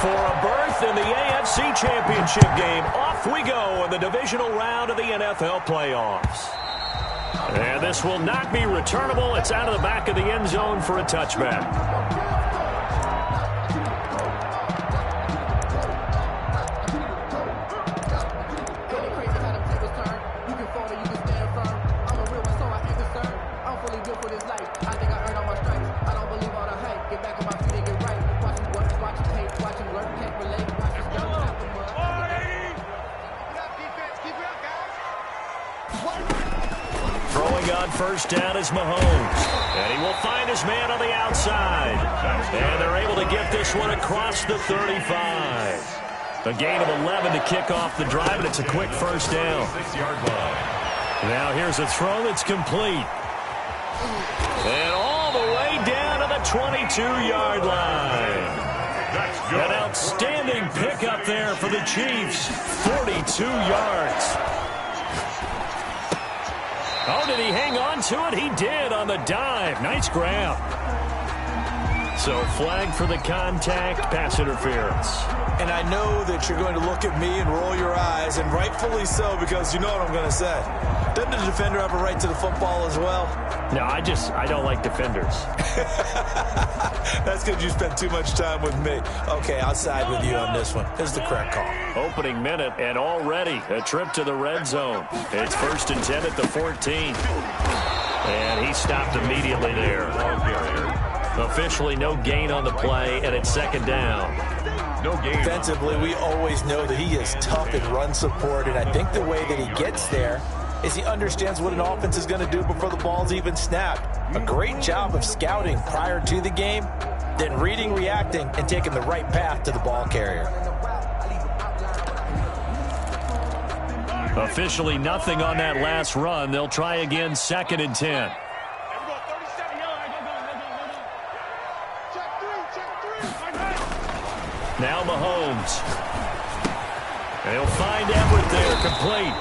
For a berth in the AFC Championship game, off we go in the divisional round of the NFL playoffs. And this will not be returnable. It's out of the back of the end zone for a touchback. First down is Mahomes. And he will find his man on the outside. And they're able to get this one across the 35. A gain of 11 to kick off the drive, and it's a quick first down. Now here's a throw that's complete. And all the way down to the 22-yard line. An outstanding pickup there for the Chiefs. 42 yards. Oh, did he hang on to it? He did on the dive. Nice grab. So flag for the contact, pass interference. And I know that you're going to look at me and roll your eyes, and rightfully so, because you know what I'm going to say. Doesn't the defender have a right to the football as well? No, I don't like defenders. That's because you spent too much time with me. Okay, I'll side with you on this one. This is the correct call. Opening minute, and already a trip to the red zone. It's 1st and 10 at the 14. And he stopped immediately there. Officially no gain on the play, and it's 2nd down. No gain. Defensively, we always know that he is tough in run support, and I think the way that he gets there is he understands what an offense is going to do before the ball's even snapped. A great job of scouting prior to the game, then reading, reacting, and taking the right path to the ball carrier. Officially nothing on that last run. They'll try again, 2nd and 10. Now Mahomes. And he'll find Everett there, complete.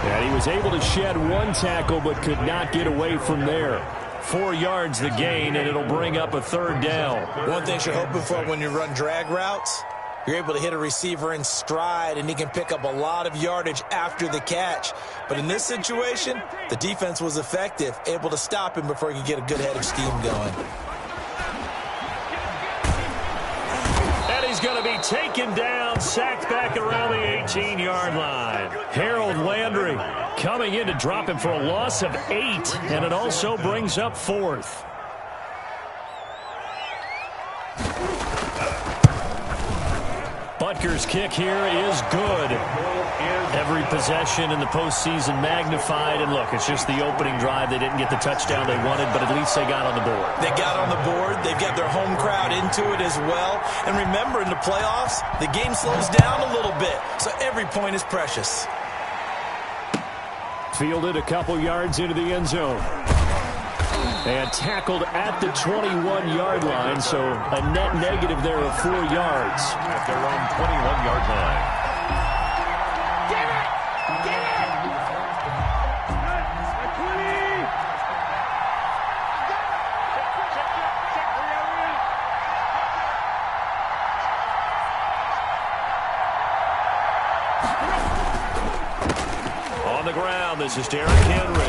And he was able to shed one tackle but could not get away from there. 4 yards the gain, and it'll bring up a 3rd down. One thing you're hoping for when you run drag routes, you're able to hit a receiver in stride, and he can pick up a lot of yardage after the catch. But in this situation, the defense was effective, able to stop him before he could get a good head of steam going. He's going to be taken down, sacked back around the 18-yard line. Harold Landry coming in to drop him for a loss of 8, and it also brings up 4th. Butker's kick here is good. Every possession in the postseason magnified. And look, it's just the opening drive. They didn't get the touchdown they wanted, but at least they got on the board. They got on the board. They've got their home crowd into it as well. And remember, in the playoffs, the game slows down a little bit, so every point is precious. Fielded a couple yards into the end zone. And tackled at the 21-yard line, so a net negative there of 4 yards. At their own 21-yard line. On the ground, this is Derrick Henry.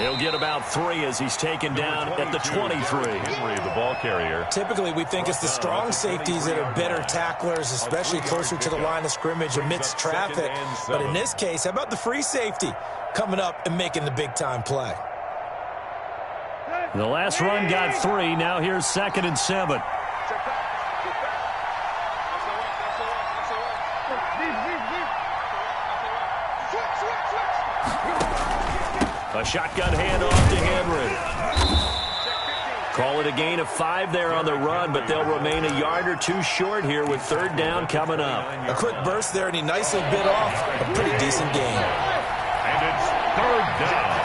He'll get about 3 as he's taken down at the 23. Henry, the ball carrier. Typically, we think it's the strong safeties that are better tacklers, especially closer to the line of scrimmage amidst traffic. But in this case, how about the free safety coming up and making the big-time play? The last run got 3. Now here's 2nd and 7. A shotgun handoff to Henry. Call it a gain of 5 there on the run, but they'll remain a yard or 2 short here with 3rd down coming up. A quick burst there, and he nicely bit off a pretty decent gain. And it's 3rd down.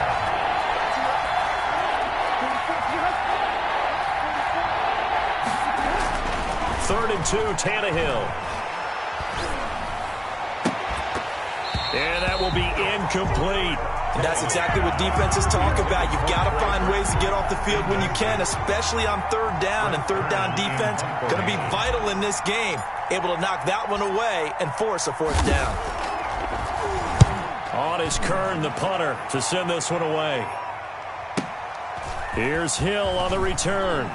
Third and 2, Tannehill. And that that will be incomplete. And that's exactly what defenses talk about. You've got to find ways to get off the field when you can, especially on third down. And third down defense going to be vital in this game. Able to knock that one away and force a fourth down. On is Kern, the punter, to send this one away. Here's Hill on the return.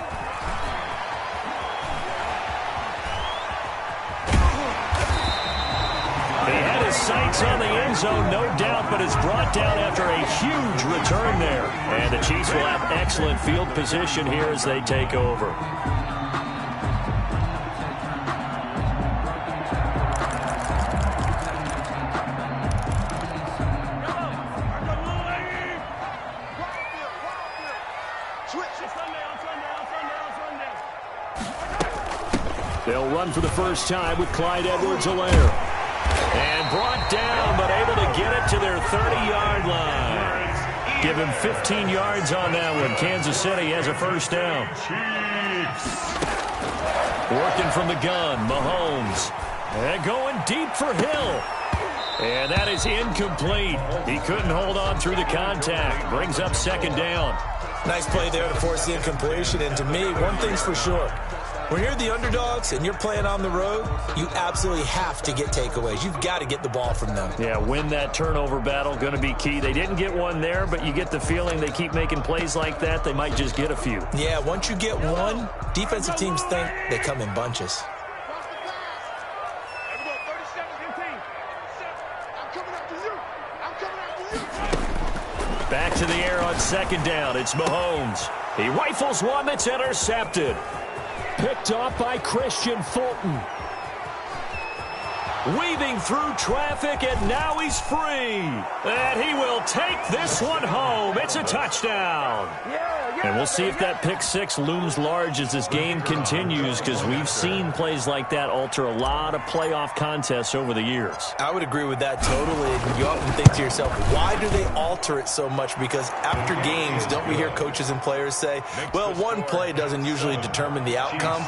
He had his sights on the end zone, no doubt, but is brought down after a huge return there. And the Chiefs will have excellent field position here as they take over. They'll run for the first time with Clyde Edwards-Helaire. And brought down, but able to get it to their 30-yard line. Give him 15 yards on that one. Kansas City has a first down. Working from the gun, Mahomes. And going deep for Hill. And that is incomplete. He couldn't hold on through the contact. Brings up second down. Nice play there to force the incompletion. And to me, one thing's for sure. When you're the underdogs and you're playing on the road, you absolutely have to get takeaways. You've got to get the ball from them. Yeah, win that turnover battle, going to be key. They didn't get one there, but you get the feeling they keep making plays like that, they might just get a few. Yeah, once you get one, defensive teams think they come in bunches. Back to the air on second down. It's Mahomes. He rifles one that's intercepted. Picked off by Christian Fulton. Weaving through traffic, and now he's free. And he will take this one home. It's a touchdown. And we'll see if that pick six looms large as this game continues, because we've seen plays like that alter a lot of playoff contests over the years. I would agree with that totally. And you often think to yourself, why do they alter it so much? Because after games, don't we hear coaches and players say, well, one play doesn't usually determine the outcome.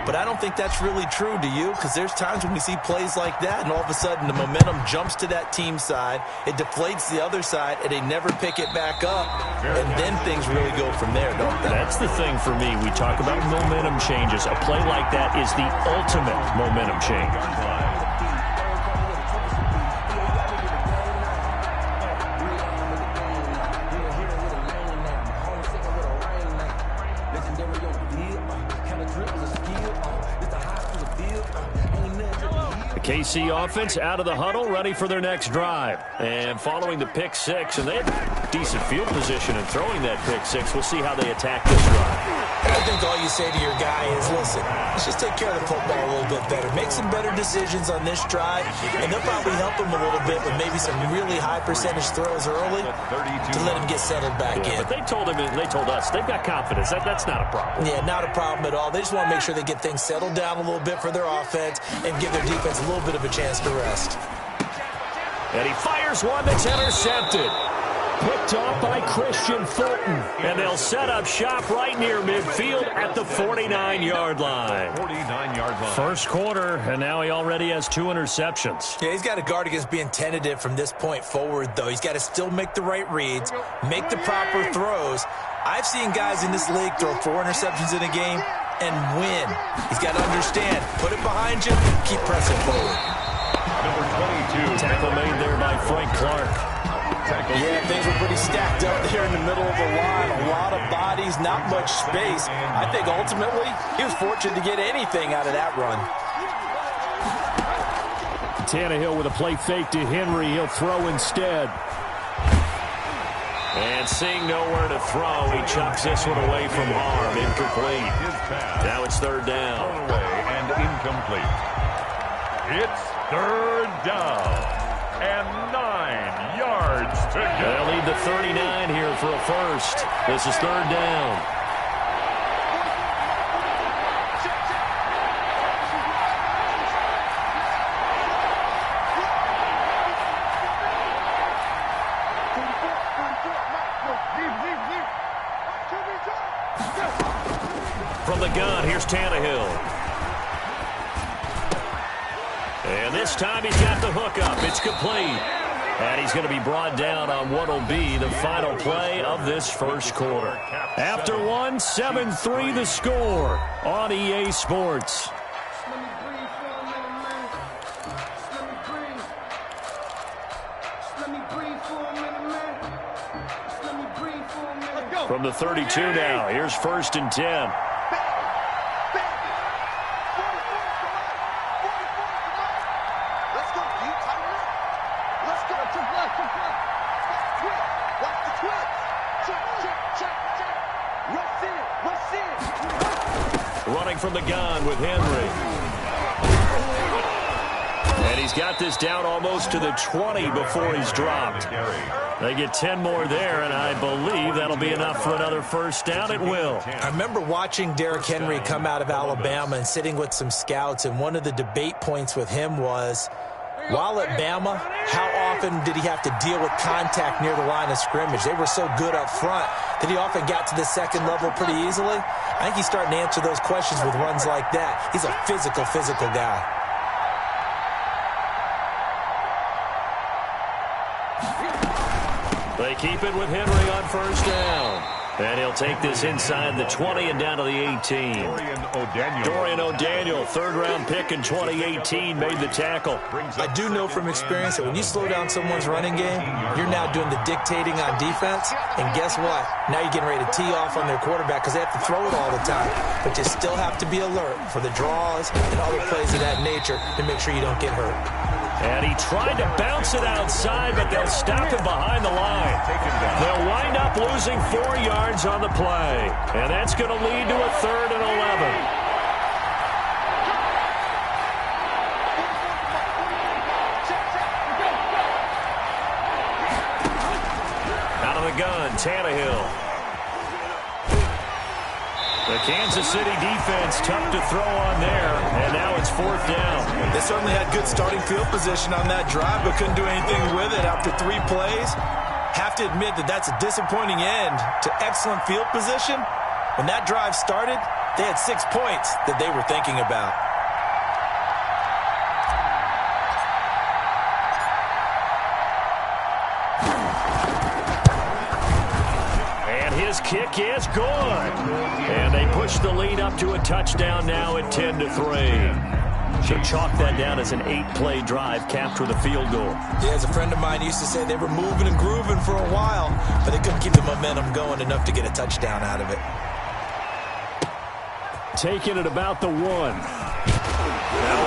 But I don't think that's really true, do you? Because there's times when we see plays like that, and all of a sudden the momentum jumps to that team side, it deflates the other side, and they never pick it back up, and then things really go from there, don't they? That's the thing for me. We talk about momentum changes. A play like that is the ultimate momentum change. KC offense out of the huddle, ready for their next drive. And following the pick six, and they had decent field position in throwing that pick six. We'll see how they attack this drive. I think all you say to your guy is, listen, let's just take care of the football a little bit better. Make some better decisions on this drive, and they'll probably help him a little bit with maybe some really high percentage throws early to let him get settled back in. But they told him, and they told us, they've got confidence. That's not a problem. Yeah, not a problem at all. They just want to make sure they get things settled down a little bit for their offense and give their defense a little bit of a chance to rest. And he fires one that's intercepted. Picked off by Christian Fulton. And they'll set up shop right near midfield at the 49-yard line. 49-yard line. First quarter, and now he already has 2 interceptions. Yeah, he's got to guard against being tentative from this point forward, though. He's got to still make the right reads, make the proper throws. I've seen guys in this league throw 4 interceptions in a game and win. He's got to understand, put it behind you, keep pressing forward. Number 22. Tackle made there by Frank Clark. Yeah, things were pretty stacked up there in the middle of the line. A lot of bodies, not much space. I think ultimately he was fortunate to get anything out of that run. Tannehill with a play fake to Henry. He'll throw instead. And seeing nowhere to throw, he chucks this one away from harm. Incomplete. Now it's third down. Away and incomplete. It's third down. And 9 yards to go. They'll lead the 39 here for a first. This is third down. From the gun, here's Tannehill. And this time he's got the hook up. It's complete. And he's going to be brought down on what will be the final play of this first quarter. After one, 7-3 the score on EA Sports. From the 32 now, here's 1st and 10. Running from the gun with Henry. And he's got this down almost to the 20 before he's dropped. They get 10 more there, and I believe that'll be enough for another first down. It will. I remember watching Derrick Henry come out of Alabama and sitting with some scouts, and one of the debate points with him was, while at Bama, how often did he have to deal with contact near the line of scrimmage? They were so good up front that he often got to the second level pretty easily. I think he's starting to answer those questions with runs like that. He's a physical guy. They keep it with Henry on first down. And he'll take this inside the 20 and down to the 18. Dorian O'Daniel, third-round pick in 2018, made the tackle. I do know from experience that when you slow down someone's running game, you're now doing the dictating on defense. And guess what? Now you're getting ready to tee off on their quarterback because they have to throw it all the time. But you still have to be alert for the draws and other plays of that nature to make sure you don't get hurt. And he tried to bounce it outside, but they'll stop him behind the line. They'll wind up losing 4 yards on the play. And that's going to lead to a 3rd and 11. Out of the gun, Tannehill. The Kansas City defense tough to throw on there, and now it's 4th down. They certainly had good starting field position on that drive, but couldn't do anything with it after 3 plays. Have to admit that that's a disappointing end to excellent field position. When that drive started, they had 6 points that they were thinking about. His kick is good. And they push the lead up to a touchdown now at 10-3. So chalk that down as an 8-play drive capped with a field goal. Yeah, as a friend of mine used to say, they were moving and grooving for a while, but they couldn't keep the momentum going enough to get a touchdown out of it. Taking it about the 1. Now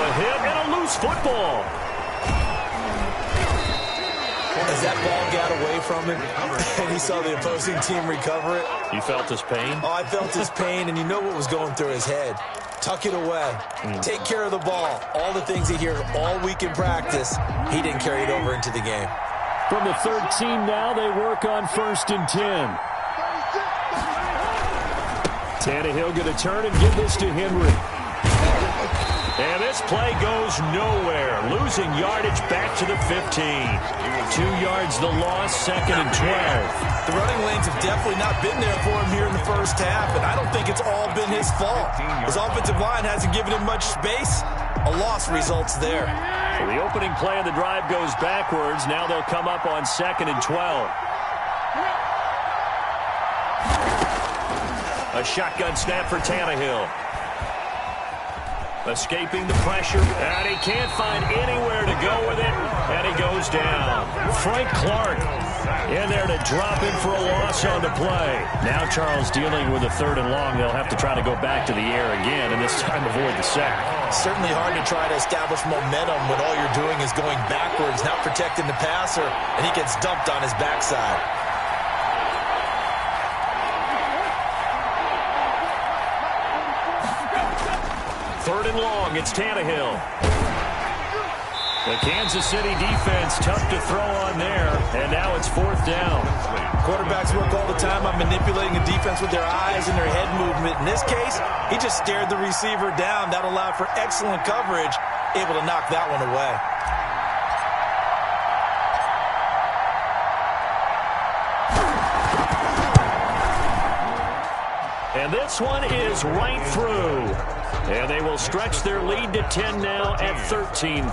a hit and a loose football. As that ball got away from him and he saw the opposing team recover it. You felt his pain? Oh, I felt his pain, and you know what was going through his head. Tuck it away. Take care of the ball. All the things he hears all week in practice, he didn't carry it over into the game. From the 13 now, they work on 1st and 10. Tannehill going to turn and give this to Henry. And this play goes nowhere. Losing yardage back to the 15. 2 yards the loss, 2nd and 12. The running lanes have definitely not been there for him here in the first half, and I don't think it's all been his fault. His offensive line hasn't given him much space. A loss results there. So the opening play of the drive goes backwards. Now they'll come up on 2nd and 12. A shotgun snap for Tannehill. Escaping the pressure, and he can't find anywhere to go with it, and he goes down. Frank Clark in there to drop him for a loss on the play. Now Charles dealing with a 3rd and long. They'll have to try to go back to the air again, and this time avoid the sack. Certainly hard to try to establish momentum when all you're doing is going backwards, not protecting the passer, and he gets dumped on his backside. Third and long, it's Tannehill. The Kansas City defense tough to throw on there, and now it's 4th down. Quarterbacks work all the time on manipulating the defense with their eyes and their head movement. In this case, he just stared the receiver down. That allowed for excellent coverage, able to knock that one away. And this one is right through. And they will stretch their lead to 10 now at 13-3.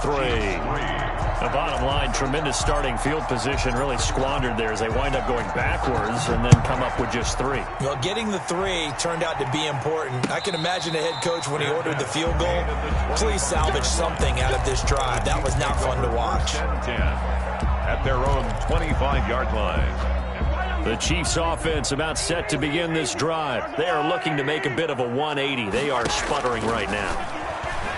The bottom line, tremendous starting field position, really squandered there as they wind up going backwards and then come up with just 3. Well, getting the 3 turned out to be important. I can imagine the head coach when he ordered the field goal. Please salvage something out of this drive. That was not fun to watch. 10 at their own 25-yard line. The Chiefs offense about set to begin this drive. They are looking to make a bit of a 180. They are sputtering right now.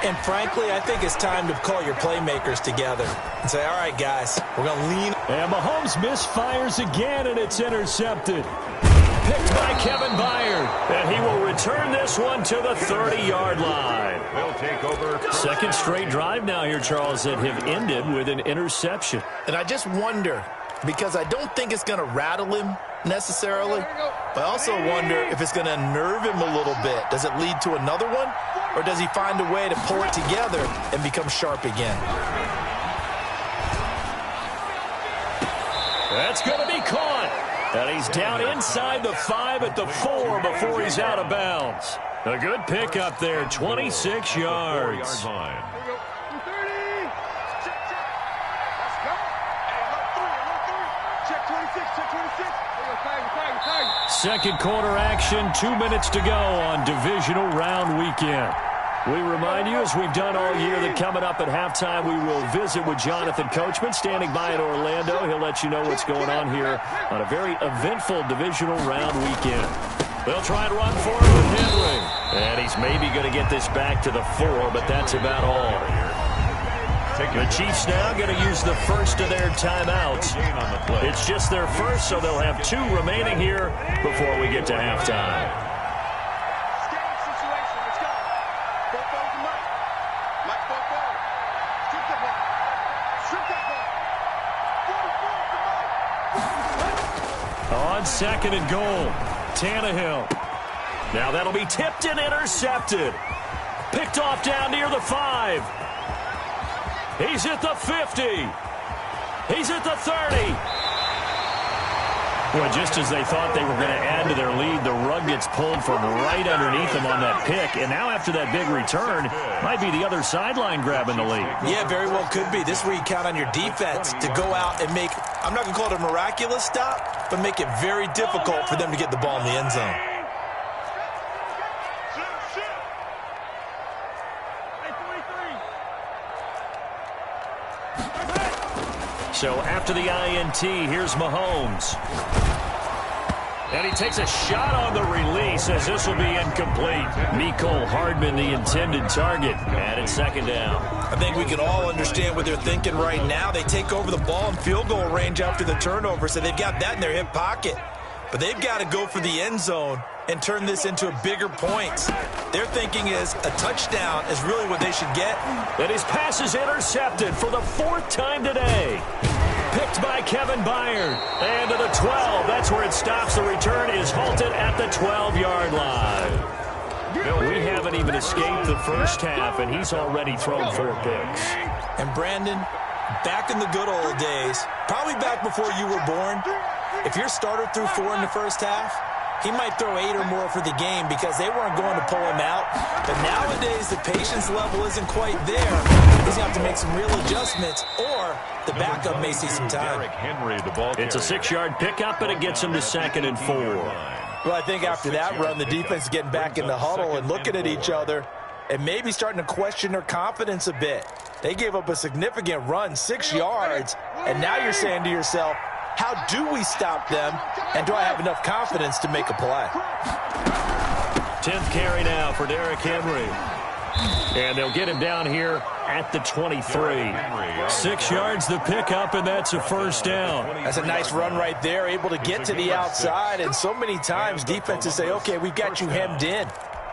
And frankly, I think it's time to call your playmakers together and say, all right, guys, we're going to lean. And Mahomes misfires again, and it's intercepted. Picked by Kevin Byard. And he will return this one to the 30-yard line. They'll take over. Second straight drive now here, Charles, that have ended with an interception. And I just wonder, because I don't think it's going to rattle him necessarily, but I also wonder if it's going to unnerve him a little bit. Does it lead to another one, or does he find a way to pull it together and become sharp again? That's going to be caught. And he's down inside the 5 at the 4 before he's out of bounds. A good pickup there, 26 yards. Second quarter action, 2 minutes to go on Divisional Round Weekend. We remind you, as we've done all year, that coming up at halftime, we will visit with Jonathan Coachman, standing by in Orlando. He'll let you know what's going on here on a very eventful Divisional Round Weekend. They'll try and run for it with Henry. And he's maybe going to get this back to the 4, but that's about all. The Chiefs now going to use the first of their timeouts. It's just their first, so they'll have 2 remaining here before we get to halftime. On second and goal, Tannehill. Now that'll be tipped and intercepted. Picked off down near the 5. He's at the 50. He's at the 30. Well, just as they thought they were going to add to their lead, the rug gets pulled from right underneath them on that pick. And now after that big return, might be the other sideline grabbing the lead. Yeah, very well could be. This is where you count on your defense to go out and make, I'm not going to call it a miraculous stop, but make it very difficult for them to get the ball in the end zone. So after the INT, here's Mahomes. And he takes a shot on the release as this will be incomplete. Mecole Hardman, the intended target, and it's second down. I think we can all understand what they're thinking right now. They take over the ball in field goal range after the turnover, so they've got that in their hip pocket. But they've got to go for the end zone and turn this into bigger points. Their thinking is a touchdown is really what they should get. And his pass is intercepted for the 4th time today. Picked by Kevin Byard. And to the 12. That's where it stops. The return is halted at the 12-yard line. We haven't even escaped the first half, and he's already thrown 4 picks. And Brandon, back in the good old days, probably back before you were born, if your starter threw 4 in the first half, he might throw 8 or more for the game because they weren't going to pull him out. But nowadays, the patience level isn't quite there. He's going to have to make some real adjustments, or the backup may see some time. It's a 6-yard pickup, and it gets him to 2nd and 4. Well, I think after that run, the defense is getting back in the huddle and looking at each other and maybe starting to question their confidence a bit. They gave up a significant run, 6 yards, and now you're saying to yourself, how do we stop them, and do I have enough confidence to make a play? 10th carry now for Derrick Henry. And they'll get him down here at the 23. 6 yards the pickup, and that's a first down. That's a nice run right there, able to get to the outside. And so many times defenses say, okay, we've got you hemmed in.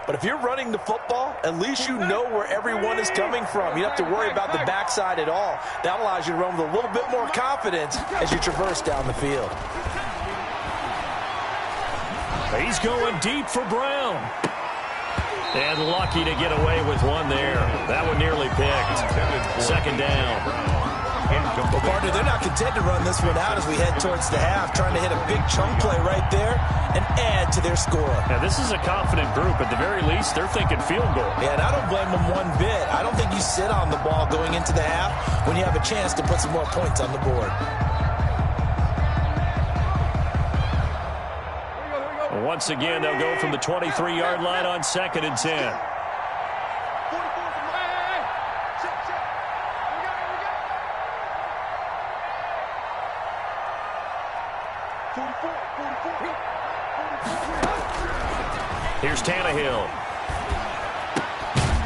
But if you're running the football, at least you know where everyone is coming from. You don't have to worry about the backside at all. That allows you to run with a little bit more confidence as you traverse down the field. He's going deep for Brown. And lucky to get away with one there. That one nearly picked. Second down. Well, partner, they're not content to run this one out as we head towards the half, trying to hit a big chunk play right there and add to their score. Now, this is a confident group. At the very least, they're thinking field goal. Yeah, and I don't blame them one bit. I don't think you sit on the ball going into the half when you have a chance to put some more points on the board. Once again, they'll go from the 23-yard line on 2nd and 10. Here's Tannehill.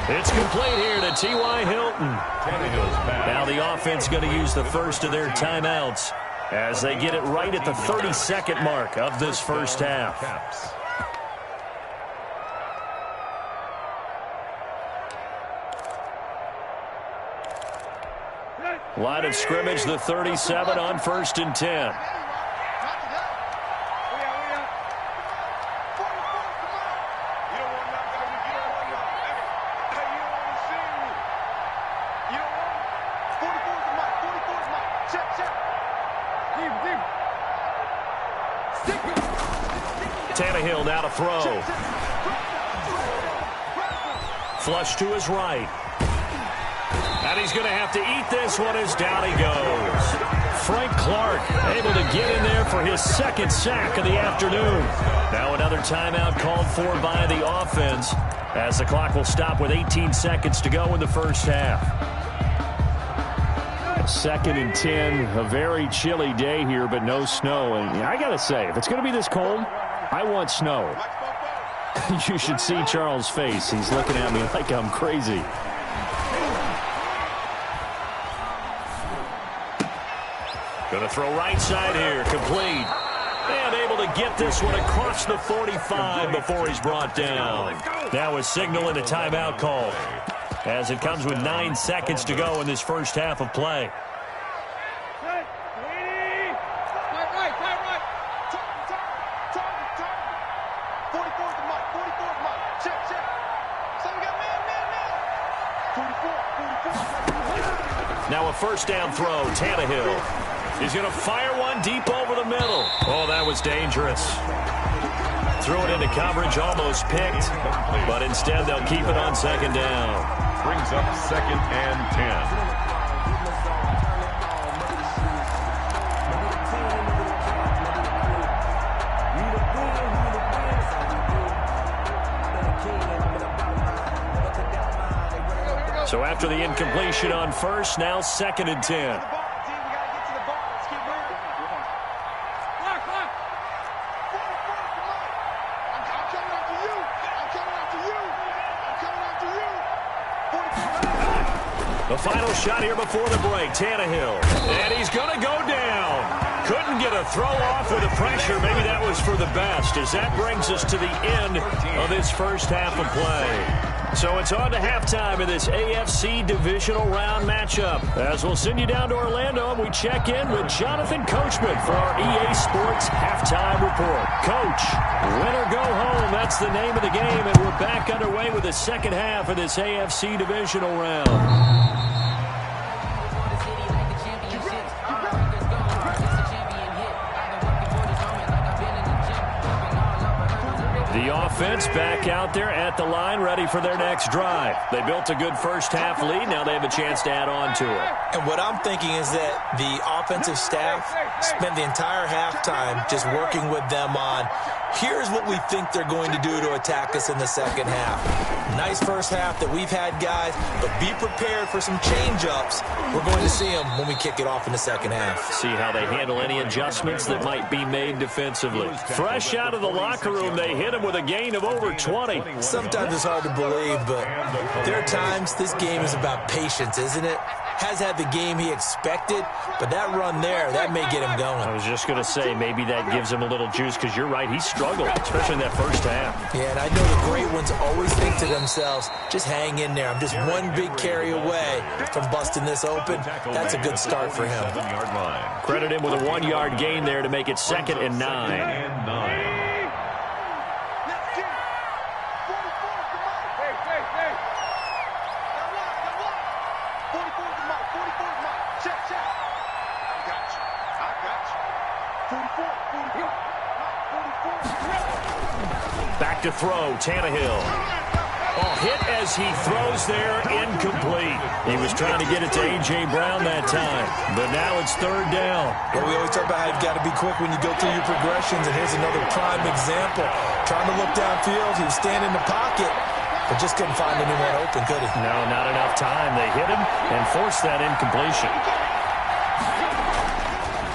It's complete here to T.Y. Hilton. Now the offense going to use the first of their timeouts as they get it right at the 30-second mark of this first half. Line of scrimmage, the 37 on 1st and 10. Tannehill now to throw. Flush to his right. And he's going to have to eat this one as down he goes. Frank Clark able to get in there for his 2nd sack of the afternoon. Now another timeout called for by the offense as the clock will stop with 18 seconds to go in the first half. 2nd and 10, a very chilly day here, but no snow. And I got to say, if it's going to be this cold, I want snow. You should see Charles' face. He's looking at me like I'm crazy. Going to throw right side here, complete. And able to get this one across the 45 before he's brought down. Now a signal and a timeout call as it comes with 9 seconds to go in this first half of play. Now a first down throw, Tannehill. He's going to fire one deep over the middle. Oh, that was dangerous. Threw it into coverage, almost picked, but instead they'll keep it on 2nd down. Brings up 2nd and 10. So after the incompletion on first, now 2nd and 10. The final shot here before the break, Tannehill. And he's going to go down. Couldn't get a throw off with the pressure. Maybe that was for the best, as that brings us to the end of this first half of play. So it's on to halftime in this AFC Divisional Round matchup. As we'll send you down to Orlando, and we check in with Jonathan Coachman for our EA Sports Halftime Report. Coach, win or go home, that's the name of the game, and we're back underway with the second half of this AFC Divisional Round. The offense back out there at the line, ready for their next drive. They built a good first half lead. Now they have a chance to add on to it. And what I'm thinking is that the offensive staff spent the entire halftime just working with them on, here's what we think they're going to do to attack us in the second half. Nice first half that we've had, guys, but be prepared for some change-ups. We're going to see them when we kick it off in the second half. See how they handle any adjustments that might be made defensively. Fresh out of the locker room, they hit him with a gain of over 20. Sometimes it's hard to believe, but there are times this game is about patience, isn't it? Has had the game he expected, but that run there, that may get him going. I was just going to say, maybe that gives him a little juice, because you're right, he struggled, especially in that first half. Yeah, and I know the great ones always think to themselves, just hang in there. I'm just one big carry away from busting this open. That's a good start for him. Credit him with a 1-yard gain there to make it 2nd and 9. Check. back to throw. Tannehill. Oh, hit as he throws there, incomplete. He was trying to get it to A.J. Brown that time, but now it's third down. Yeah, we always talk about how you've got to be quick when you go through your progressions, and here's another prime example. Trying to look downfield, he was standing in the pocket, but just couldn't find anyone open, could he? No, not enough time. They hit him and forced that incompletion.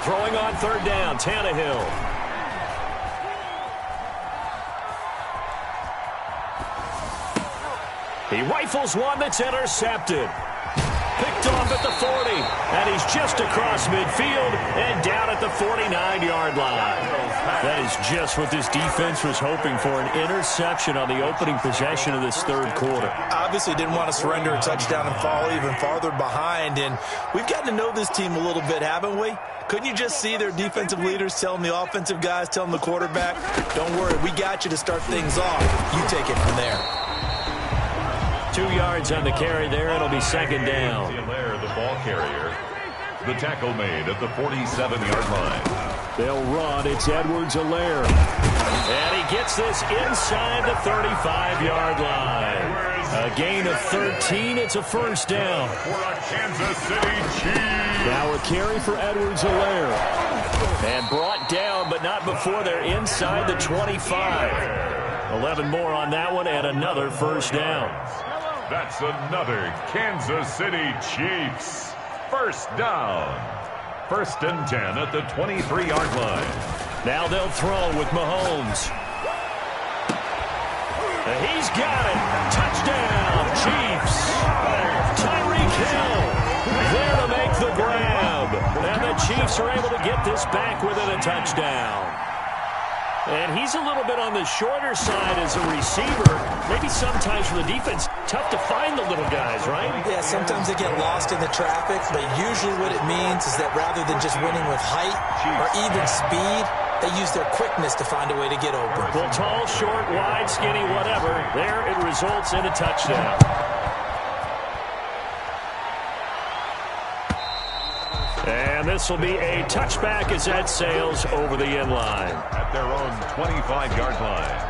Throwing on third down, Tannehill. He rifles one that's intercepted. Picked off at the 40, and he's just across midfield and down at the 49-yard line. That is just what this defense was hoping for, an interception on the opening possession of this third quarter. Obviously didn't want to surrender a touchdown and fall even farther behind, and we've gotten to know this team a little bit, haven't we? Couldn't you just see their defensive leaders telling the offensive guys, telling the quarterback, don't worry, we got you to start things off. You take it from there. 2 yards on the carry there. It'll be second down. The ball carrier. The tackle made at the 47-yard line. They'll run. It's Edwards-Helaire. And he gets this inside the 35-yard line. A gain of 13. It's a first down. For a Kansas City Chiefs. Now a carry for Edwards-Helaire. And brought down, but not before they're inside the 25. 11 more on that one and another first down. That's another Kansas City Chiefs. First down. First and 10 at the 23-yard line. Now they'll throw with Mahomes. And he's got it. Touchdown, Chiefs. Tyreek Hill there to make the grab. And the Chiefs are able to get this back within a touchdown. And he's a little bit on the shorter side as a receiver. Maybe sometimes for the defense, tough to find the little guys, right? Yeah, sometimes they get lost in the traffic, but usually what it means is that rather than just winning with height or even speed, they use their quickness to find a way to get open. Well, tall, short, wide, skinny, whatever, there it results in a touchdown. And this will be a touchback as that sails over the end line. At their own 25-yard line.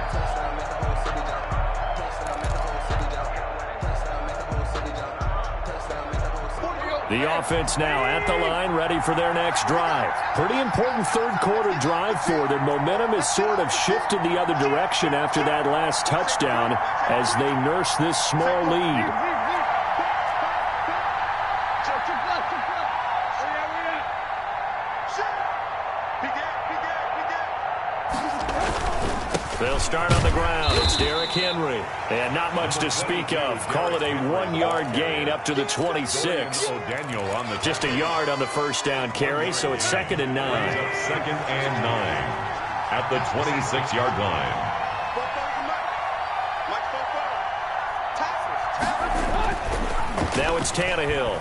The offense now at the line, ready for their next drive. Pretty important third quarter drive for them. Momentum has sort of shifted the other direction after that last touchdown as they nurse this small lead. They'll start on the ground. It's Derrick Henry. And not much to speak of. Call it a 1-yard gain up to the 26. Just a yard on the first down carry, so it's second and 9. Second and 9 at the 26-yard line. Now it's Tannehill.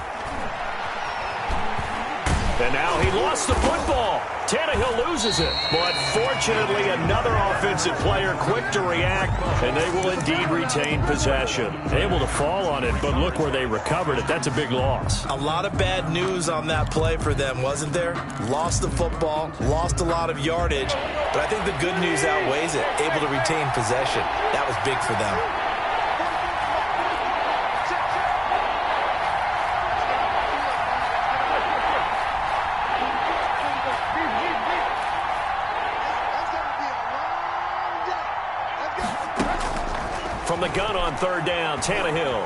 And now he lost the football. Tannehill loses it. But fortunately, another offensive player quick to react, and they will indeed retain possession. Able to fall on it, but look where they recovered it. That's a big loss. A lot of bad news on that play for them, wasn't there? Lost the football, lost a lot of yardage, but I think the good news outweighs it. Able to retain possession. That was big for them. From the gun on third down, Tannehill.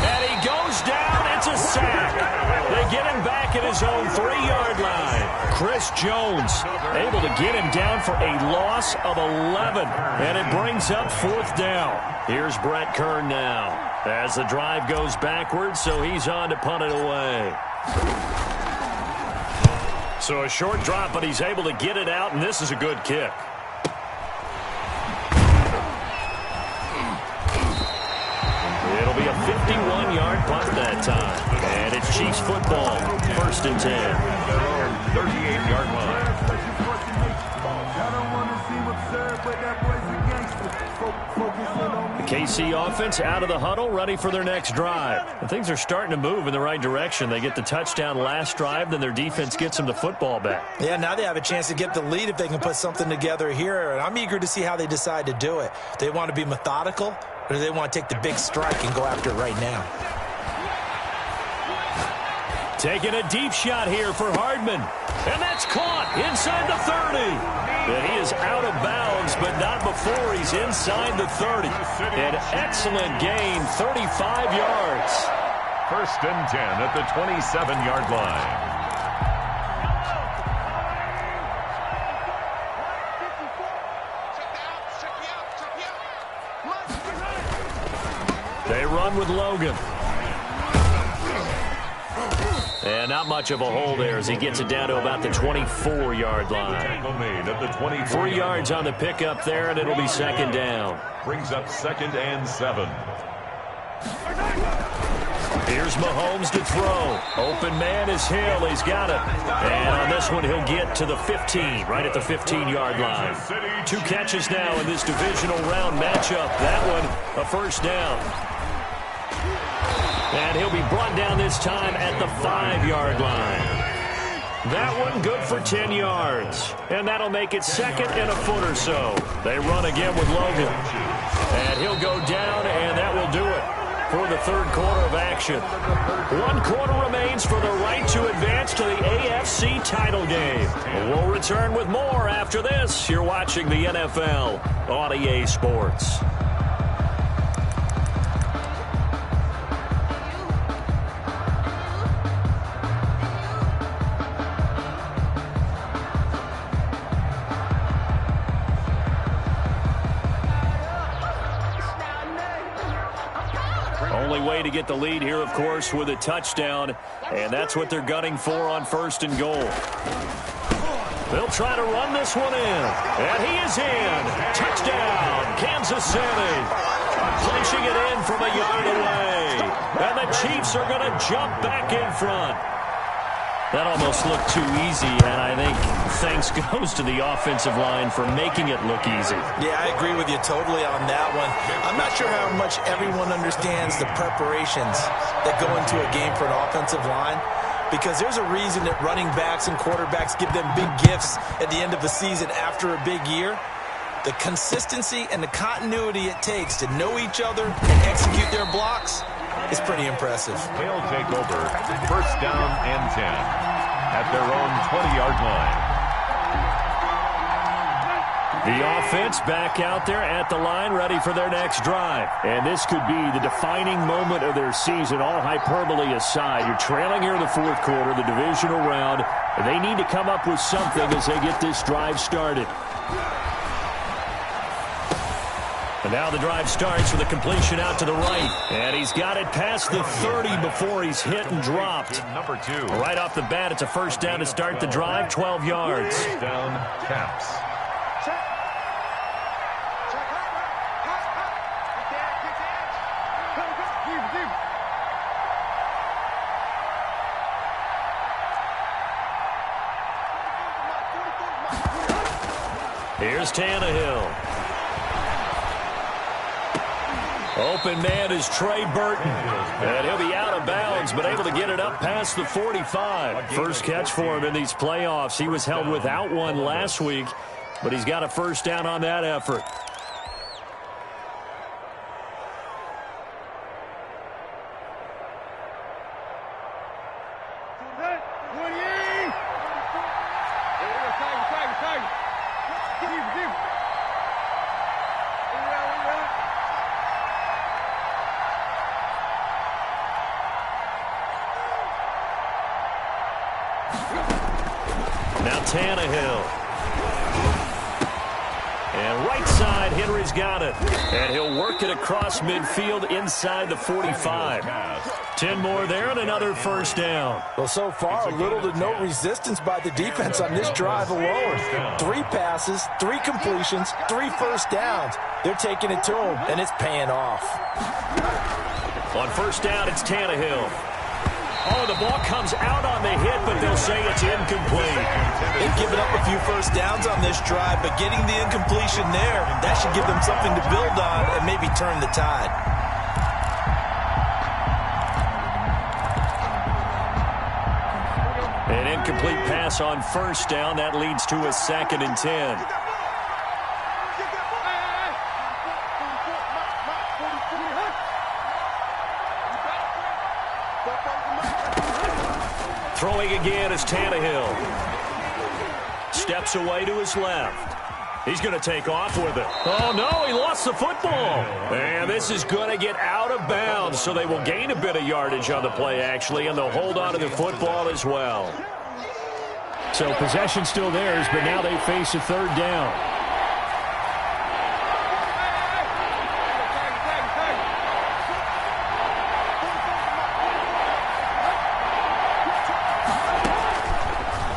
And he goes down. It's a sack. They get him back at his own 3-yard line. Chris Jones able to get him down for a loss of 11. And it brings up fourth down. Here's Brett Kern now as the drive goes backwards, so he's on to punt it away. So a short drop, but he's able to get it out, and this is a good kick. It'll be a 51-yard punt that time. And it's Chiefs football, first and 10. Their own 38-yard line. The KC offense out of the huddle, ready for their next drive. And things are starting to move in the right direction. They get the touchdown last drive, then their defense gets them the football back. Yeah, now they have a chance to get the lead if they can put something together here. And I'm eager to see how they decide to do it. Do they want to be methodical, or do they want to take the big strike and go after it right now? Taking a deep shot here for Hardman. And that's caught inside the 30. And he is out of bounds, but not before he's inside the 30. An excellent gain, 35 yards. First and 10 at the 27-yard line. They run with Logan. And not much of a hole there as he gets it down to about the 24-yard line. 3 yards on the pickup there, and it'll be second down. Brings up 2nd and 7. Here's Mahomes to throw. Open man is Hill. He's got it. And on this one, he'll get to the 15, right at the 15-yard line. 2 catches now in this divisional round matchup. That one, a first down. And he'll be brought down this time at the 5-yard line. That one good for 10 yards. And that'll make it second and a foot or so. They run again with Logan. And he'll go down, and that will do it for the third quarter of action. 1 quarter remains for the right to advance to the AFC title game. We'll return with more after this. You're watching the NFL on EA Sports. Only way to get the lead here, of course, with a touchdown, and that's what they're gunning for on 1st and goal. They'll try to run this one in, and he is in. Touchdown, Kansas City. Punching it in from a yard away, and the Chiefs are going to jump back in front. That almost looked too easy, and I think thanks goes to the offensive line for making it look easy. Yeah, I agree with you totally on that one. I'm not sure how much everyone understands the preparations that go into a game for an offensive line, because there's a reason that running backs and quarterbacks give them big gifts at the end of the season after a big year. The consistency and the continuity it takes to know each other and execute their blocks is pretty impressive. They'll take over. First down and 10 at their own 20-yard line. The offense back out there at the line, ready for their next drive. And this could be the defining moment of their season, all hyperbole aside. You're trailing here in the fourth quarter, the divisional round. They need to come up with something as they get this drive started. And now the drive starts with a completion out to the right. And he's got it past the 30 before he's hit and dropped. Number 2. Right off the bat, it's a first down to start the drive, 12 yards. First down, Caps. Here's Tannehill. Open man is Trey Burton. And he'll be out of bounds, but able to get it up past the 45. First catch for him in these playoffs. He was held without one last week, but he's got a first down on that effort. Now Tannehill. And right side, Henry's got it. And he'll work it across midfield inside the 45. 10 more there and another first down. Well, so far, little to no resistance by the defense on this drive alone. 3 passes, 3 completions, 3 first downs. They're taking it to him, and it's paying off. On first down, it's Tannehill. Oh, the ball comes out on the hit, but they'll say it's incomplete. They've given up a few first downs on this drive, but getting the incompletion there, that should give them something to build on and maybe turn the tide. An incomplete pass on first down. That leads to a 2nd and 10. Throwing again is Tannehill. Steps away to his left. He's going to take off with it. Oh, no, he lost the football. And this is going to get out of bounds, so they will gain a bit of yardage on the play, actually, and they'll hold on to the football as well. So possession still theirs, but now they face a 3rd down.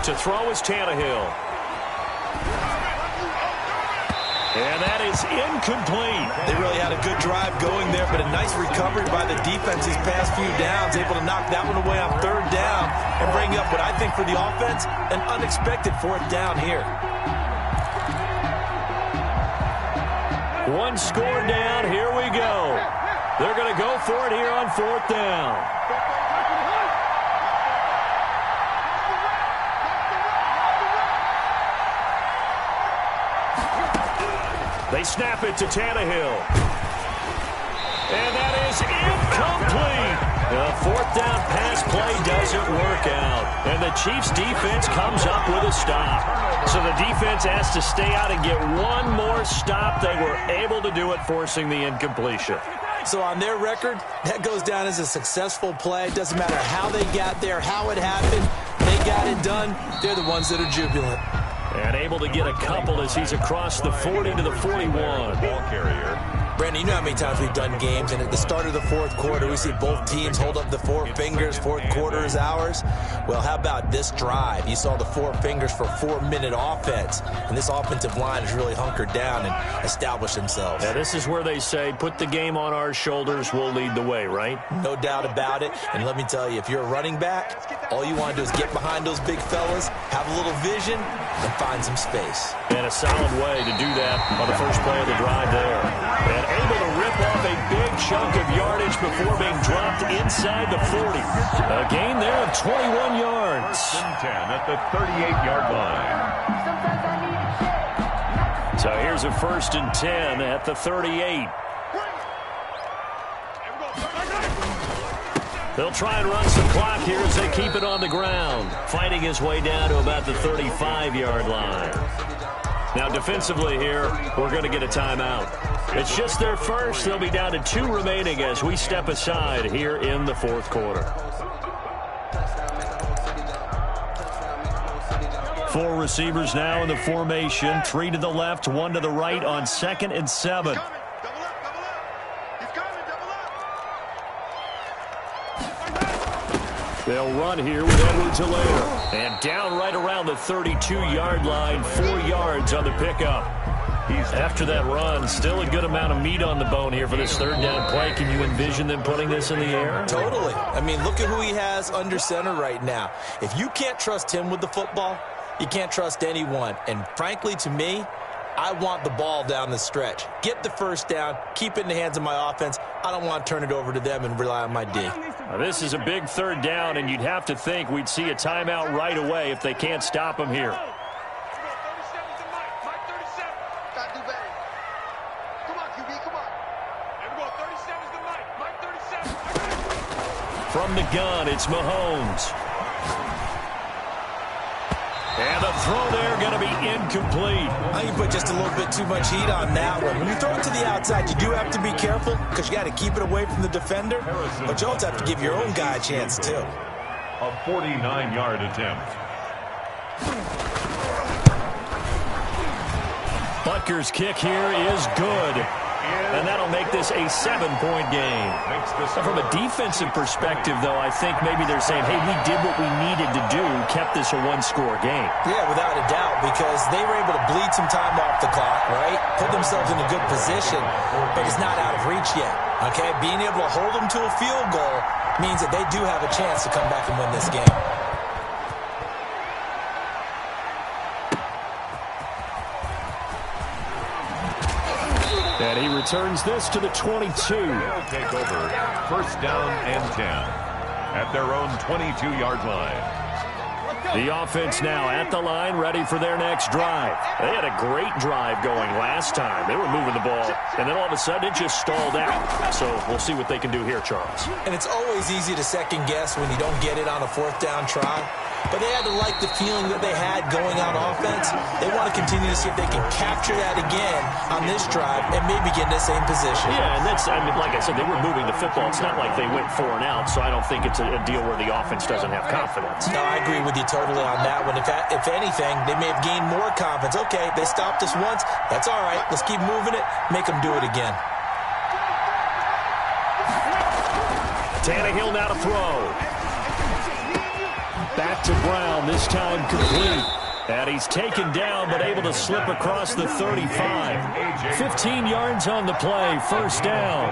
To throw is Tannehill. And that is incomplete. They really had a good drive going there, but a nice recovery by the defense these past few downs, able to knock that one away on 3rd down and bring up what I think for the offense, an unexpected 4th down here. One score down. Here we go. They're going to go for it here on 4th down. They snap it to Tannehill. And that is incomplete. The 4th down pass play doesn't work out. And the Chiefs defense comes up with a stop. So the defense has to stay out and get one more stop. They were able to do it, forcing the incompletion. So on their record, that goes down as a successful play. It doesn't matter how they got there, how it happened. They got it done. They're the ones that are jubilant. And able to get a couple as he's across the 40 to the 41. Ball carrier. Brandon, you know how many times we've done games, and at the start of the 4th quarter, we see both teams hold up the 4 fingers, 4th quarter is ours. Well, how about this drive? You saw the 4 fingers for 4-minute offense, and this offensive line has really hunkered down and established themselves. Now, this is where they say, put the game on our shoulders, we'll lead the way, right? No doubt about it, and let me tell you, if you're a running back, all you want to do is get behind those big fellas, have a little vision, and find some space. And a solid way to do that on the first play of the drive there. And able to rip off a big chunk of yardage before being dropped inside the 40. A gain there of 21 yards. 10 at the 38-yard line. So here's a 1st and 10 at the 38. They'll try and run some clock here as they keep it on the ground. Fighting his way down to about the 35-yard line. Now defensively here, we're going to get a timeout. It's just their first. They'll be down to 2 remaining as we step aside here in the 4th quarter. 4 receivers now in the formation. 3 to the left, 1 to the right on 2nd and 7. They'll run here with Edwards-Helaire. And down right around the 32-yard line, 4 yards on the pickup. After that run, still a good amount of meat on the bone here for this 3rd down play. Can you envision them putting this in the air? Totally. I mean, look at who he has under center right now. If you can't trust him with the football, you can't trust anyone. And frankly, to me, I want the ball down the stretch. Get the 1st down, keep it in the hands of my offense. I don't want to turn it over to them and rely on my D. Now, this is a big 3rd down, and you'd have to think we'd see a timeout right away if they can't stop him here. From the gun, it's Mahomes. And the throw there going to be incomplete. I think you put just a little bit too much heat on that one. When you throw it to the outside, you do have to be careful because you got to keep it away from the defender. But you also have to give your own guy a chance, too. A 49-yard attempt. Butker's kick here is good. And that'll make this a 7-point game. From a defensive perspective, though, I think maybe they're saying, hey, we did what we needed to do, kept this a 1-score game. Yeah, without a doubt, because they were able to bleed some time off the clock, right? Put themselves in a good position, but it's not out of reach yet, okay? Being able to hold them to a field goal means that they do have a chance to come back and win this game. And he returns this to the 22. They'll take over 1st down and 10 at their own 22-yard line. The offense now at the line, ready for their next drive. They had a great drive going last time. They were moving the ball, and then all of a sudden it just stalled out. So we'll see what they can do here, Charles. And it's always easy to second guess when you don't get it on a 4th down try. But they had to like the feeling that they had going on offense. They want to continue to see if they can capture that again on this drive and maybe get in the same position. Yeah, and that's, I mean, like I said, they were moving the football. It's not like they went 4 and out, so I don't think it's a deal where the offense doesn't have confidence. No, I agree with you totally on that one. If anything, they may have gained more confidence. Okay, they stopped us once. That's all right. Let's keep moving it. Make them do it again. Tannehill now to throw. Back to Brown, this time complete. And he's taken down, but able to slip across the 35. 15 yards on the play, 1st down.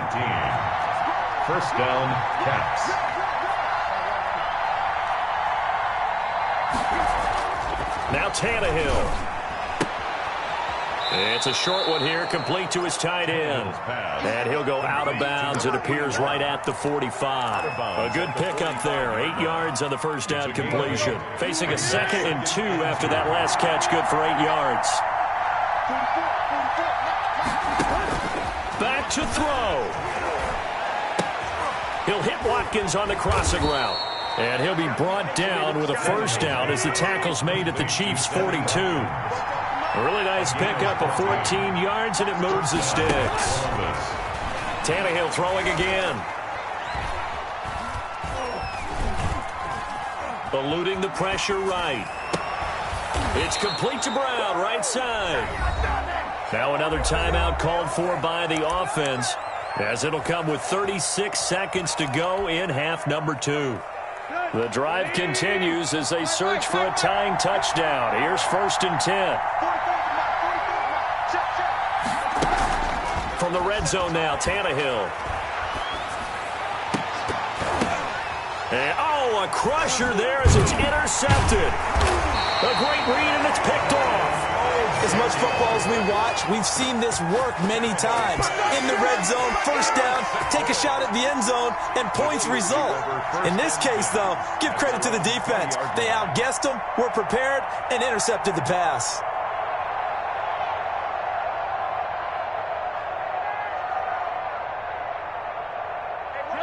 1st down, Caps. Now Tannehill. It's a short one here, complete to his tight end. And he'll go out of bounds, it appears, right at the 45. A good pickup there, 8 yards on the 1st down completion. Facing a 2nd and 2 after that last catch, good for 8 yards. Back to throw. He'll hit Watkins on the crossing route. And he'll be brought down with a 1st down as the tackle's made at the Chiefs' 42. A really nice pickup of 14 yards, and it moves the sticks. Tannehill throwing again. Eluding the pressure right. It's complete to Brown, right side. Now another timeout called for by the offense, as it'll come with 36 seconds to go in half number 2. The drive continues as they search for a tying touchdown. Here's 1st and 10. From the red zone now, Tannehill. And, a crusher there as it's intercepted. A great read, and it's picked off. As much football as we watch, we've seen this work many times. In the red zone, 1st down, take a shot at the end zone, and points result. In this case, though, give credit to the defense. They outguessed them, were prepared, and intercepted the pass.